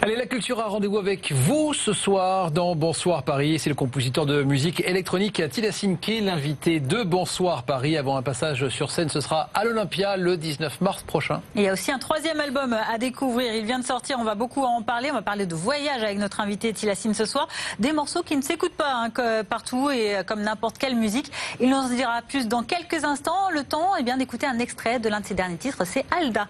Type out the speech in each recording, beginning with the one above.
Allez, la culture a rendez-vous avec vous ce soir dans Bonsoir Paris. C'est le compositeur de musique électronique Tilassine qui est l'invité de Bonsoir Paris. Avant un passage sur scène, ce sera à l'Olympia le 19 mars prochain. Il y a aussi un troisième album à découvrir. Il vient de sortir, on va beaucoup en parler. On va parler de voyage avec notre invité Tilassine ce soir. Des morceaux qui ne s'écoutent pas partout et comme n'importe quelle musique. Il nous en dira plus dans quelques instants. Le temps d'écouter un extrait de l'un de ses derniers titres, c'est Alda.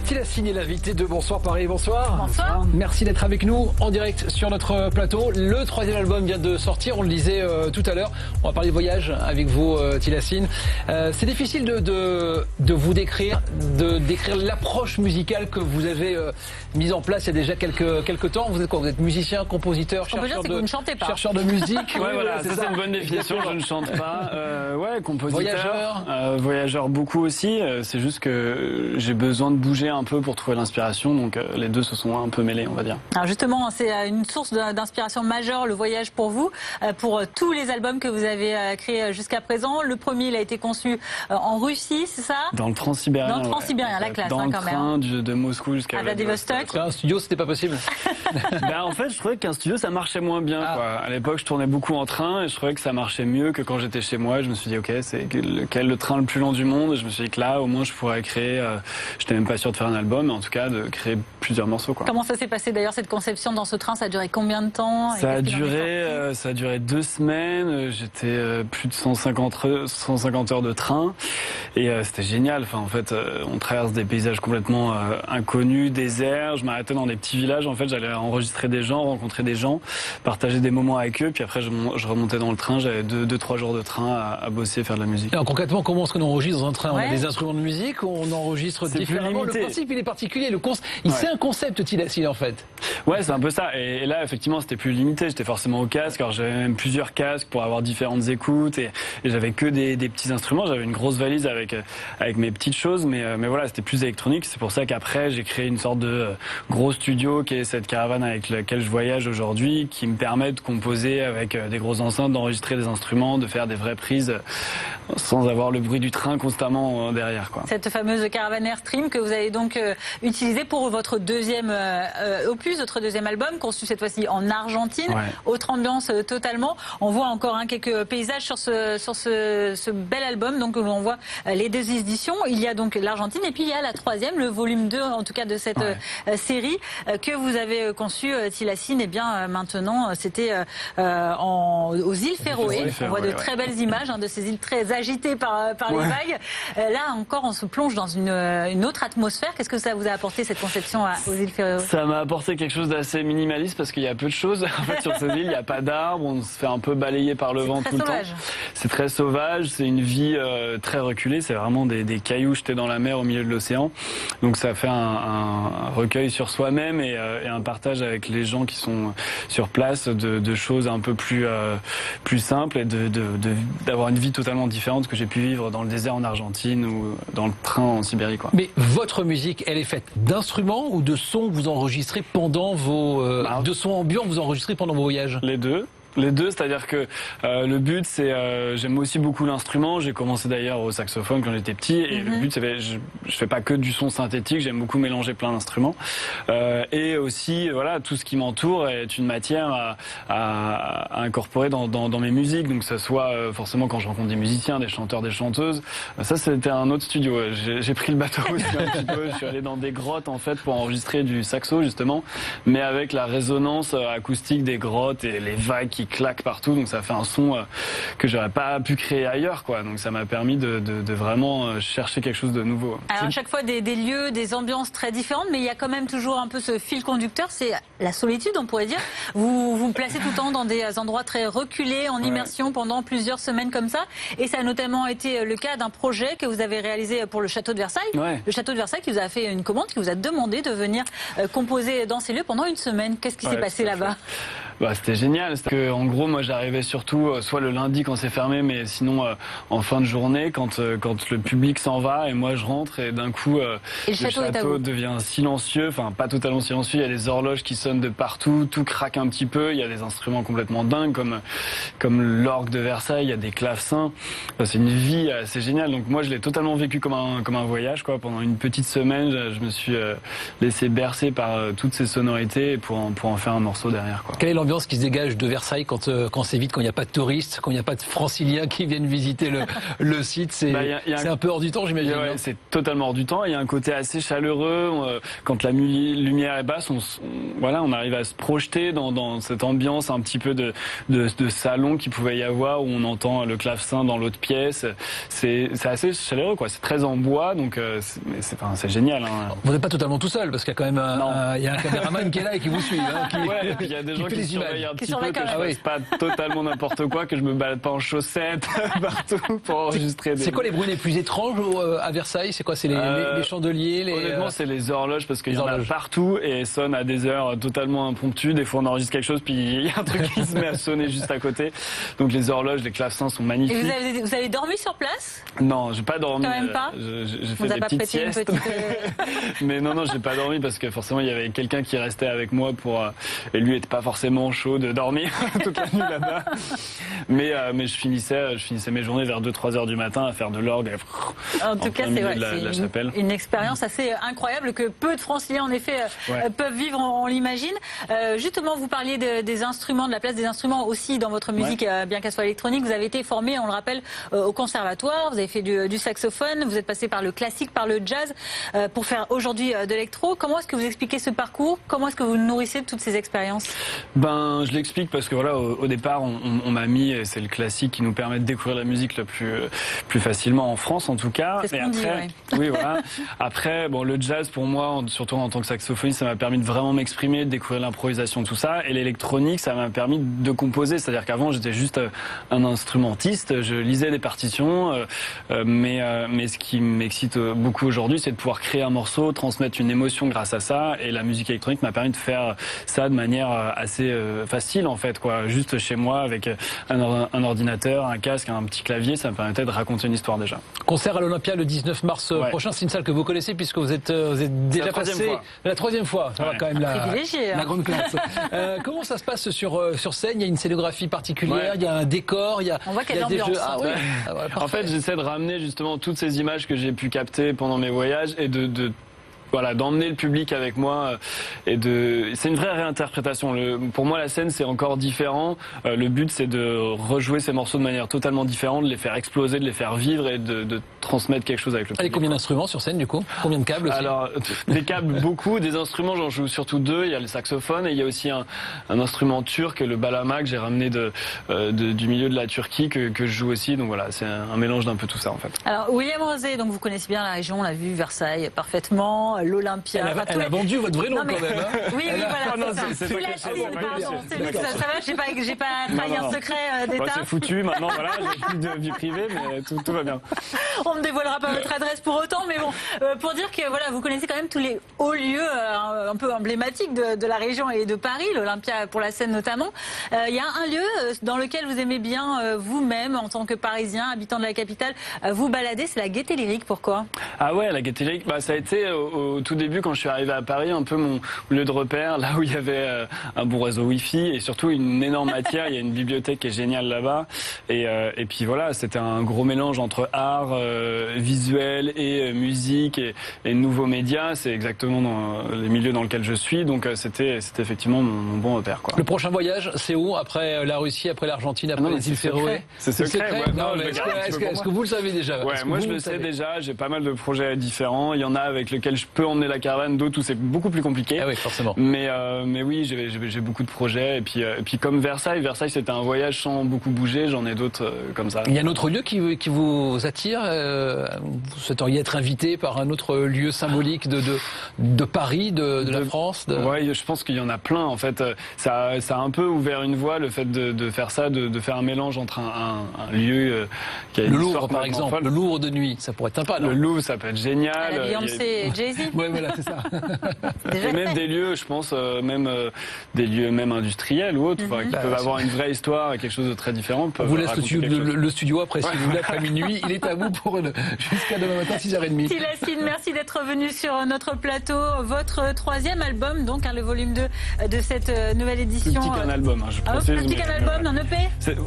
Tilassine est l'invité de Bonsoir Paris. Bonsoir. Bonsoir. Merci d'être avec nous en direct sur notre plateau. Le troisième album vient de sortir, on le disait tout à l'heure. On va parler de voyage avec vous, Tilassine. C'est difficile de vous décrire l'approche musicale que vous avez mise en place il y a déjà quelques temps. Vous êtes quoi? Vous êtes musicien, compositeur, chercheur de musique. Ouais, voilà, ça c'est une bonne définition. Je ne chante pas. Ouais, compositeur. Voyageur beaucoup aussi. C'est juste que j'ai besoin de bouger un peu pour trouver l'inspiration, donc les deux se sont un peu mêlés, on va dire. Alors justement, c'est une source d'inspiration majeure, le voyage pour vous, pour tous les albums que vous avez créés jusqu'à présent. Le premier, il a été conçu en Russie, c'est ça? Dans le Transsibérien. Dans le Transsibérien, la classe, dans le quand train même. de Moscou jusqu'à Vladivostok. Un studio, c'était pas possible. En fait, je trouvais qu'un studio, ça marchait moins bien. Quoi. À l'époque, je tournais beaucoup en train et je trouvais que ça marchait mieux que quand j'étais chez moi. Je me suis dit, ok, c'est le train le plus long du monde? Et je me suis dit que là, au moins, je pourrais créer. Je n'étais même pas sûr de faire un album, mais en tout cas de créer plusieurs morceaux. Quoi. Comment ça s'est passé d'ailleurs cette conception dans ce train? Ça a duré combien de temps? Ça a duré 2 semaines. J'étais plus de 150 heures de train et c'était génial. Enfin, en fait, on traverse des paysages complètement inconnus, déserts. Je m'arrêtais dans des petits villages. En fait, j'allais enregistrer des gens, rencontrer des gens, partager des moments avec eux. Puis après, je remontais dans le train. J'avais 2-3 jours de train à bosser, faire de la musique. Alors, concrètement, comment est-ce qu'on enregistre dans un train? On a des instruments de musique, on enregistre différemment. Le principe, il est particulier. C'est un concept, Tilassine, en fait. Ouais, c'est un peu ça. Et là, effectivement, c'était plus limité. J'étais forcément au casque. Alors, j'avais même plusieurs casques pour avoir différentes écoutes. Et j'avais que des petits instruments. J'avais une grosse valise avec mes petites choses. Mais voilà, c'était plus électronique. C'est pour ça qu'après, j'ai créé une sorte de gros studio qui est cette caravane avec laquelle je voyage aujourd'hui, qui me permet de composer avec des grosses enceintes, d'enregistrer des instruments, de faire des vraies prises sans avoir le bruit du train constamment derrière. Quoi. Cette fameuse caravane Airstream que vous avez donc utilisée pour votre deuxième opus, votre deuxième album, conçu cette fois-ci en Argentine, autre ambiance totalement. On voit encore quelques paysages sur ce bel album, donc on voit les deux éditions. Il y a donc l'Argentine et puis il y a la troisième, le volume 2 en tout cas de cette série que vous avez conçue, Tilassine. Et bien maintenant, c'était aux îles Féroé. On voit de très belles images de ces îles très agitées par les vagues. Là encore, on se plonge dans une autre atmosphère. Qu'est-ce que ça vous a apporté cette conception aux îles Féroé? Ça m'a apporté quelque chose d'assez minimaliste parce qu'il y a peu de choses. En fait, sur ces îles, il n'y a pas d'arbres, on se fait un peu balayer par le vent tout le temps. C'est très sauvage, c'est une vie très reculée. C'est vraiment des cailloux jetés dans la mer au milieu de l'océan. Donc ça fait un recueil sur soi-même et un partage avec les gens qui sont sur place de choses un peu plus simples et d'avoir une vie totalement différente que j'ai pu vivre dans le désert en Argentine ou dans le train en Sibérie. Quoi. Mais votre musique, elle est faite d'instruments ou de sons que vous enregistrez pendant de sons ambiants que vous enregistrez pendant vos voyages? Les deux. Les deux, c'est-à-dire que le but, c'est j'aime aussi beaucoup l'instrument. J'ai commencé d'ailleurs au saxophone quand j'étais petit, et le but, c'est je fais pas que du son synthétique. J'aime beaucoup mélanger plein d'instruments, et aussi voilà, tout ce qui m'entoure est une matière à incorporer dans mes musiques. Donc que ça soit forcément quand je rencontre des musiciens, des chanteurs, des chanteuses. Ça, c'était un autre studio. J'ai pris le bateau aussi un petit peu. Je suis allé dans des grottes en fait pour enregistrer du saxo justement, mais avec la résonance acoustique des grottes et les vagues qui claque partout, donc ça fait un son que j'aurais pas pu créer ailleurs, quoi. Donc ça m'a permis de vraiment chercher quelque chose de nouveau. Alors à chaque fois des lieux, des ambiances très différentes, mais il y a quand même toujours un peu ce fil conducteur, c'est la solitude, on pourrait dire. Vous vous placez tout le temps dans des endroits très reculés, en immersion pendant plusieurs semaines comme ça, et ça a notamment été le cas d'un projet que vous avez réalisé pour le château de Versailles. Le château de Versailles qui vous a fait une commande, qui vous a demandé de venir composer dans ces lieux pendant une semaine. Qu'est-ce qui s'est passé là-bas? C'était génial. En gros, moi, j'arrivais surtout soit le lundi quand c'est fermé, mais sinon en fin de journée quand le public s'en va et moi je rentre et d'un coup le château devient silencieux, enfin pas totalement silencieux. Il y a des horloges qui sonnent de partout, tout craque un petit peu. Il y a des instruments complètement dingues comme l'orgue de Versailles. Il y a des clavecins. C'est une vie assez géniale. Donc moi, je l'ai totalement vécu comme un voyage, quoi. Pendant une petite semaine, je me suis laissé bercer par toutes ces sonorités pour en faire un morceau derrière, quoi. Quelle est l'ambiance qui se dégage de Versailles quand c'est vide, quand il n'y a pas de touristes, quand il n'y a pas de franciliens qui viennent visiter le site? C'est un peu hors du temps, j'imagine. Ouais, c'est totalement hors du temps. Il y a un côté assez chaleureux. Quand la lumière est basse, on arrive à se projeter dans cette ambiance un petit peu de salon qu'il pouvait y avoir, où on entend le clavecin dans l'autre pièce. C'est assez chaleureux, quoi. C'est très en bois, donc c'est génial. Hein. Vous n'êtes pas totalement tout seul, parce qu'il y a quand même il y a un caméraman qui est là et qui vous suit. Et puis il y a des gens qui surveillent un petit peu, que je fasse pas totalement n'importe quoi, que je me balade pas en chaussettes partout pour enregistrer. C'est quoi les bruits les plus étranges à Versailles? C'est quoi? C'est les chandeliers? Honnêtement, c'est les horloges, parce qu'il y en a partout et elles sonnent à des heures totalement impromptues. Des fois, on enregistre quelque chose, puis il y a un truc qui se met à sonner juste à côté. Donc les horloges, les clavecins sont magnifiques. Et vous avez dormi sur place? Non, j'ai pas dormi. Quand même pas? J'ai fait des petites siestes. Mais non, j'ai pas dormi parce que forcément, il y avait quelqu'un qui restait avec moi et lui était pas forcément chaud de dormir toute la nuit là-bas. Mais je finissais mes journées vers 2-3 heures du matin à faire de l'orgue. En tout cas, c'est une expérience assez incroyable que peu de Franciliens en effet peuvent vivre, on l'imagine. Justement, vous parliez des instruments, de la place des instruments aussi dans votre musique, bien qu'elle soit électronique. Vous avez été formé, on le rappelle, au conservatoire. Vous avez fait du saxophone. Vous êtes passé par le classique, par le jazz, pour faire aujourd'hui de l'électro. Comment est-ce que vous expliquez ce parcours? Comment est-ce que vous nourrissez de toutes ces expériences? Je l'explique parce que voilà, au départ, on m'a mis, c'est le classique qui nous permet de découvrir la musique le plus facilement en France, en tout cas. C'est ce qu'on dit, oui, voilà. Après, le jazz pour moi, surtout en tant que saxophoniste, ça m'a permis de vraiment m'exprimer, de découvrir l'improvisation, tout ça. Et l'électronique, ça m'a permis de composer. C'est-à-dire qu'avant, j'étais juste un instrumentiste. Je lisais des partitions, mais ce qui m'excite beaucoup aujourd'hui, c'est de pouvoir créer un morceau, transmettre une émotion grâce à ça. Et la musique électronique m'a permis de faire ça de manière assez facile, en fait, quoi. Juste chez moi, avec un ordinateur, un casque, un petit clavier, ça me permettait de raconter une histoire déjà. Concert à l'Olympia le 19 mars prochain. C'est une salle que vous connaissez puisque vous êtes déjà passé la troisième fois. Ça va quand même la grande classe. Comment ça se passe sur scène? Il y a une scénographie particulière, il y a un décor, on voit qu'il y a des jeux. En fait, j'essaie de ramener justement toutes ces images que j'ai pu capter pendant mes voyages et d'emmener le public avec moi c'est une vraie réinterprétation. Pour moi, la scène, c'est encore différent. Le but, c'est de rejouer ces morceaux de manière totalement différente, de les faire exploser, de les faire vivre et de transmettre quelque chose avec le public. Et combien d'instruments sur scène, du coup? Combien de câbles aussi? Alors, des câbles, beaucoup. Des instruments, j'en joue surtout 2. Il y a le saxophone et il y a aussi un instrument turc, le balama, que j'ai ramené du milieu de la Turquie, que je joue aussi. Donc voilà, c'est un mélange d'un peu tout ça, en fait. Alors, William Rosé, donc vous connaissez bien la région, on l'a vu, Versailles parfaitement, l'Olympia. Elle a vendu votre vrai nom quand même. Oui, voilà, c'est ça. Ça va, j'ai pas trahi un secret d'État. C'est foutu, maintenant, voilà, j'ai plus de vie privée, mais tout va bien. On ne dévoilera pas votre adresse pour autant, mais bon, pour dire que voilà, vous connaissez quand même tous les hauts lieux un peu emblématiques de la région et de Paris, l'Olympia pour la scène notamment. Il y a un lieu dans lequel vous aimez bien vous-même, en tant que Parisien, habitant de la capitale, vous balader, c'est la Gaîté Lyrique. Pourquoi? Ah ouais, la Gaîté Lyrique, ça a été au tout début, quand je suis arrivé à Paris, un peu mon lieu de repère, là où il y avait un bon réseau Wi-Fi et surtout une énorme matière. Il y a une bibliothèque qui est géniale là-bas. Et puis voilà, c'était un gros mélange entre art, visuel et musique et nouveaux médias, c'est exactement dans les milieux dans lesquels je suis. Donc c'était effectivement mon bon repère, quoi. Le prochain voyage, c'est où? Après la Russie, après l'Argentine, après les îles Féroé? C'est secret. Est-ce que vous le savez déjà? Ouais, moi je le sais déjà. J'ai pas mal de projets différents. Il y en a avec lesquels je peux emmener la caravane, d'autres où c'est beaucoup plus compliqué. Ah oui, forcément. Mais oui, j'ai beaucoup de projets. Et puis comme Versailles c'était un voyage sans beaucoup bouger. J'en ai d'autres comme ça. Il y a un autre lieu qui vous attire? Vous souhaiteriez être invité par un autre lieu symbolique de Paris, de la France? Ouais, je pense qu'il y en a plein. En fait, ça a un peu ouvert une voie, le fait de faire ça, de faire un mélange entre un lieu qui a une le Louvre, par exemple. Folle. Le Louvre de nuit, ça pourrait être sympa, non? Le Louvre, ça peut être génial. La Beyoncé et Jay-Z. Ouais, voilà, c'est ça. Et même des lieux, je pense, même des lieux même industriels ou autres, qui peuvent avoir une vraie histoire et quelque chose de très différent. On vous laisse le studio après, si vous voulez, après minuit. Il est à vous pour jusqu'à demain matin, 6h30. Tillacine, merci d'être venu sur notre plateau. Votre troisième album, donc, le volume 2 de cette nouvelle édition. Plus petit qu'un album, je précise. Plus petit qu'un album, un EP?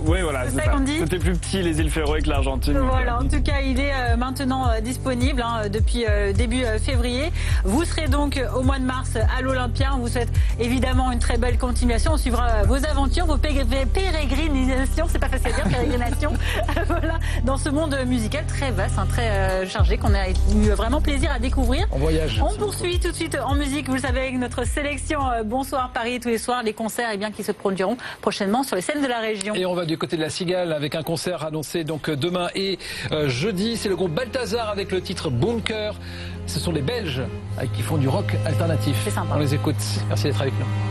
Oui, voilà, c'est ça qu'on dit. C'était plus petit, les îles Féroé, que l'Argentine. Voilà, en tout cas, il est maintenant disponible depuis début février. Vous serez donc au mois de mars à l'Olympia. On vous souhaite évidemment une très belle continuation. On suivra vos aventures, vos pérégrinations. C'est pas facile à dire, pérégrinations. Voilà, dans ce monde musical très vaste, très chargé, qu'on a eu vraiment plaisir à découvrir. En voyage. On poursuit tout de suite en musique, vous le savez, avec notre sélection Bonsoir Paris tous les soirs, les concerts qui se produiront prochainement sur les scènes de la région. Et on va du côté de la Cigale avec un concert annoncé donc demain et jeudi. C'est le groupe Balthazar avec le titre Bunker. Ce sont les Belges qui font du rock alternatif. C'est sympa. On les écoute. Merci d'être avec nous.